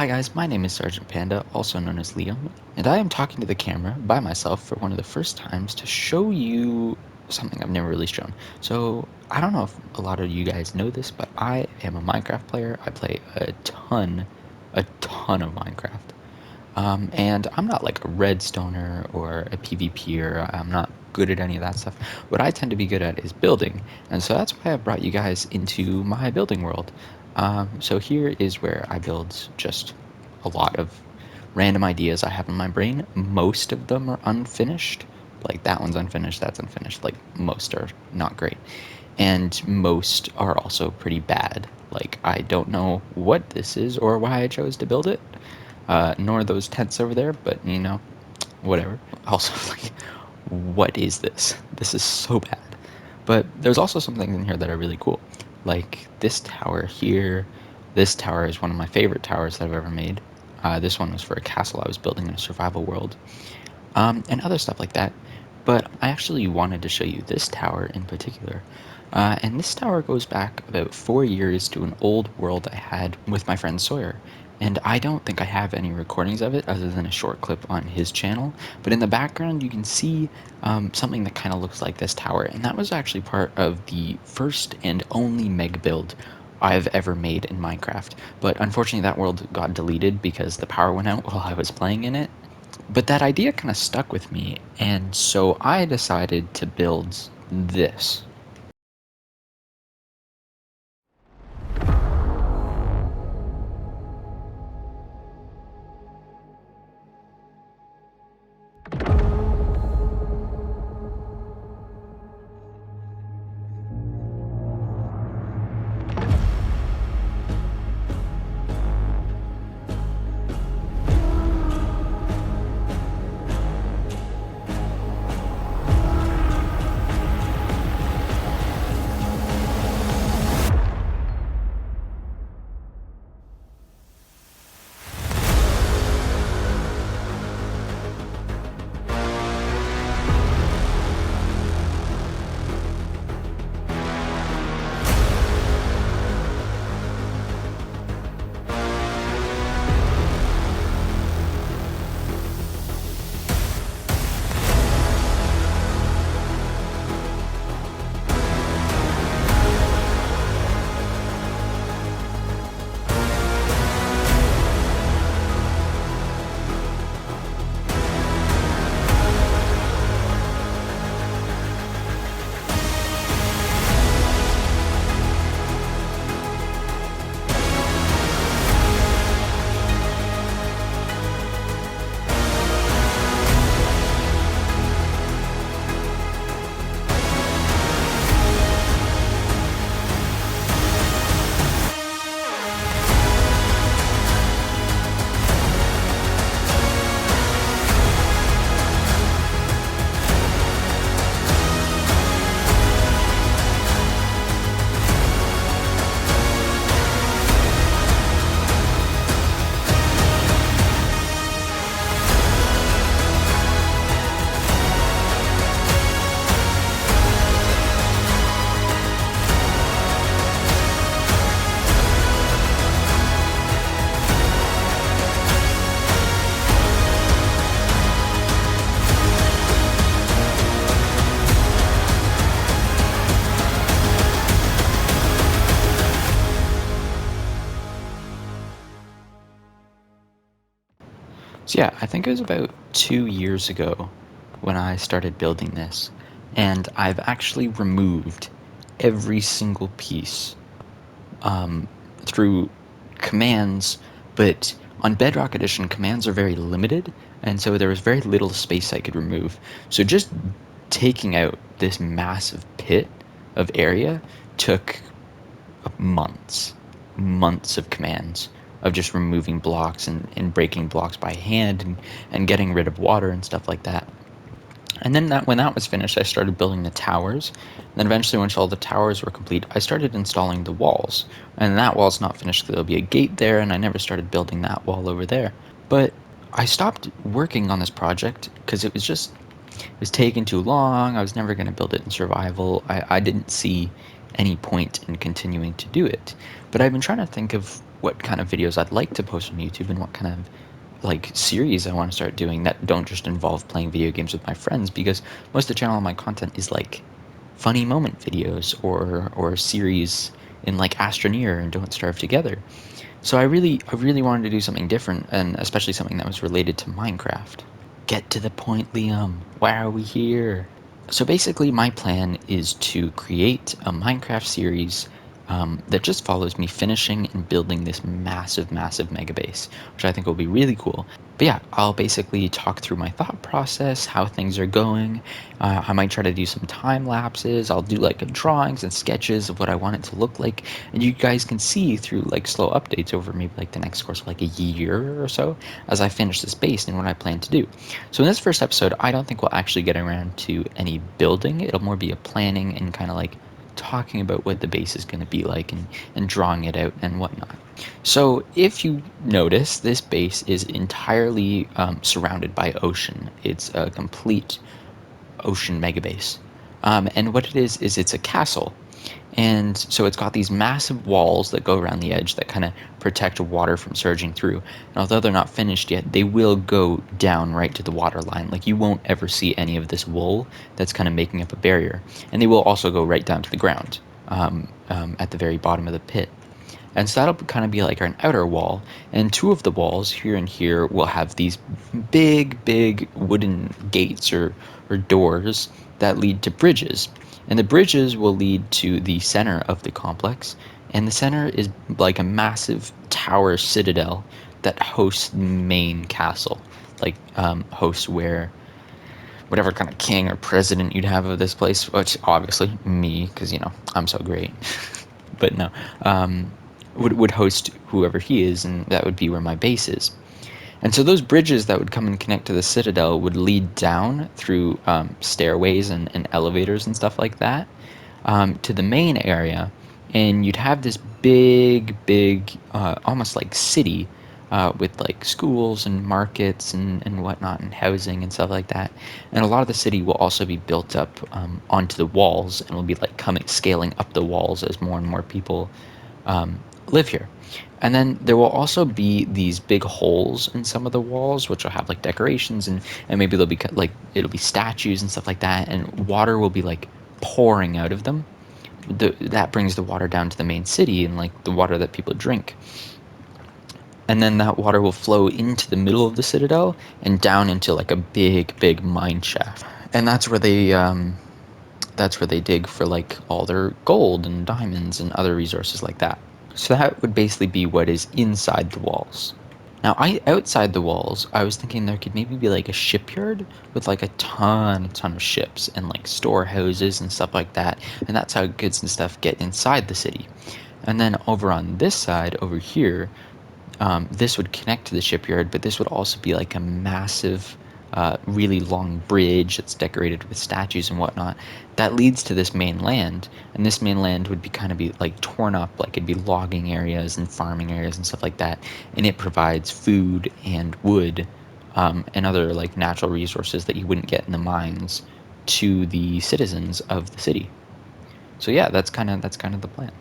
Hi guys, my name is Sergeant Panda, also known as Liam, and I am talking to the camera by myself for one of the first times to show you something I've never really shown. So, I don't know if a lot of you guys know this, but I am a Minecraft player. I play a ton of Minecraft. And I'm not like a redstoner or a PvPer. I'm not good at any of that stuff. What I tend to be good at is building, and so that's why I brought you guys into my building world. So here is where I build just a lot of random ideas I have in my brain. Most of them are unfinished. Like that one's unfinished, that's unfinished. Like most are not great. And most are also pretty bad. Like I don't know what this is or why I chose to build it, nor those tents over there, but whatever. Also, like, what is this? This is so bad. But there's also some things in here that are really cool. Like this tower here. This tower is one of my favorite towers that I've ever made. This one was for a castle I was building in a survival world, and other stuff like that. But I actually wanted to show you this tower in particular. And this tower goes back about 4 years to an old world I had with my friend Sawyer. And I don't think I have any recordings of it other than a short clip on his channel. But in the background, you can see something that kind of looks like this tower. And that was actually part of the first and only meg build I've ever made in Minecraft. But unfortunately, that world got deleted because the power went out while I was playing in it. But that idea kind of stuck with me, and so I decided to build this. So yeah, I think it was about 2 years ago when I started building this, and I've actually removed every single piece through commands, but on Bedrock Edition, commands are very limited, and so there was very little space I could remove. So just taking out this massive pit of area took months, months of commands of just removing blocks and breaking blocks by hand and getting rid of water and stuff like that. And then when that was finished, I started building the towers. And then eventually, once all the towers were complete, I started installing the walls. And that wall's not finished, there'll be a gate there, and I never started building that wall over there. But I stopped working on this project because it was taking too long. I was never going to build it in survival. I didn't see any point in continuing to do it. But I've been trying to think of what kind of videos I'd like to post on YouTube and what kind of like series I want to start doing that don't just involve playing video games with my friends, because most of the channel of my content is like funny moment videos or series in like Astroneer and Don't Starve Together. So I really wanted to do something different, and especially something that was related to Minecraft. Get to the point, Liam. Why are we here? So basically, my plan is to create a Minecraft series that just follows me finishing and building this massive, massive mega base, which I think will be really cool. But yeah, I'll basically talk through my thought process, how things are going. I might try to do some time lapses. I'll do like drawings and sketches of what I want it to look like, and you guys can see through like slow updates over maybe like the next course of like a year or so as I finish this base and what I plan to do. So in this first episode, I don't think we'll actually get around to any building. It'll more be a planning and kind of like talking about what the base is going to be like, and drawing it out and whatnot. So if you notice, this base is entirely surrounded by ocean. It's a complete ocean mega base. And what it is it's a castle. And so it's got these massive walls that go around the edge that kind of protect water from surging through. And although they're not finished yet, they will go down right to the water line. Like you won't ever see any of this wool that's kind of making up a barrier. And they will also go right down to the ground at the very bottom of the pit. And so that'll kind of be like an outer wall. And two of the walls, here and here, will have these big, big wooden gates or doors that lead to bridges. And the bridges will lead to the center of the complex. And the center is like a massive tower citadel that hosts the main castle. Like hosts where whatever kind of king or president you'd have of this place, which obviously me, because I'm so great. But no, would host whoever he is, and that would be where my base is. And so those bridges that would come and connect to the citadel would lead down through stairways and elevators and stuff like that to the main area, and you'd have this big, big, almost like city with like schools and markets and whatnot and housing and stuff like that. And a lot of the city will also be built up onto the walls, and will be like scaling up the walls as more and more people live here. And then there will also be these big holes in some of the walls, which will have like decorations, and maybe they'll be like it'll be statues and stuff like that, and water will be like pouring out of them. That brings the water down to the main city, and like the water that people drink. And then that water will flow into the middle of the citadel and down into like a big, big mine shaft. And that's where they dig for like all their gold and diamonds and other resources like that. So that would basically be what is inside the walls. Now, outside the walls, I was thinking there could maybe be like a shipyard with like a ton of ships and like storehouses and stuff like that. And that's how goods and stuff get inside the city. And then over on this side, over here, this would connect to the shipyard, but this would also be like a massive, really long bridge that's decorated with statues and whatnot that leads to this main land. And this main land would be like torn up, like it'd be logging areas and farming areas and stuff like that. And it provides food and wood and other like natural resources that you wouldn't get in the mines to the citizens of the city. So yeah, that's kind of the plan.